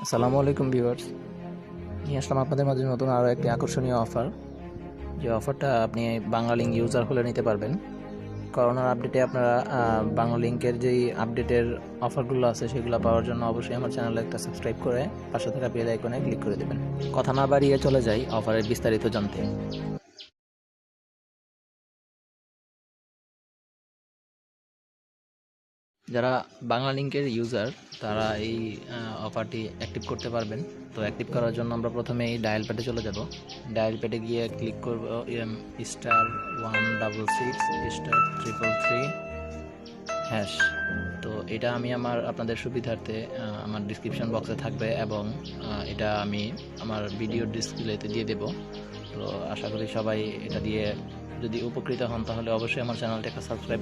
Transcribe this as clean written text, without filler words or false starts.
আসসালামু আলাইকুম ভিউয়ার্স, নিয়ে আসলাম আপনাদের মাঝে নতুন আরও একটি আকর্ষণীয় অফার। যে অফারটা আপনি বাংলালিংক ইউজার হলে নিতে পারবেন। করোনার আপডেটে আপনারা বাংলালিংকের যেই আপডেটের অফারগুলো আছে সেগুলো পাওয়ার জন্য অবশ্যই আমার চ্যানেলে একটা সাবস্ক্রাইব করে পাশে থাকা বেল আইকনে ক্লিক করে দেবেন। কথা না বাড়িয়ে চলে যাই অফারের বিস্তারিত জানতে। যারা বাংলালিংকের ইউজার তারা এই অফারটি অ্যাক্টিভ করতে পারবেন। তো অ্যাক্টিভ করার জন্য আমরা প্রথমে এই ডায়াল প্যাডে চলে যাব। ডায়াল প্যাডে গিয়ে ক্লিক করব *166*333# তো এটা আমি আপনাদের সুবিধার্থে আমার ডিসক্রিপশন বক্সে থাকবে এবং এটা আমি আমার ভিডিও ডিসপ্লেতে দিয়ে দেব। তো আশা করি সবাই এটা দিয়ে যদি উপকৃত হন তাহলে অবশ্যই আমার চ্যানেলটাকে সাবস্ক্রাইব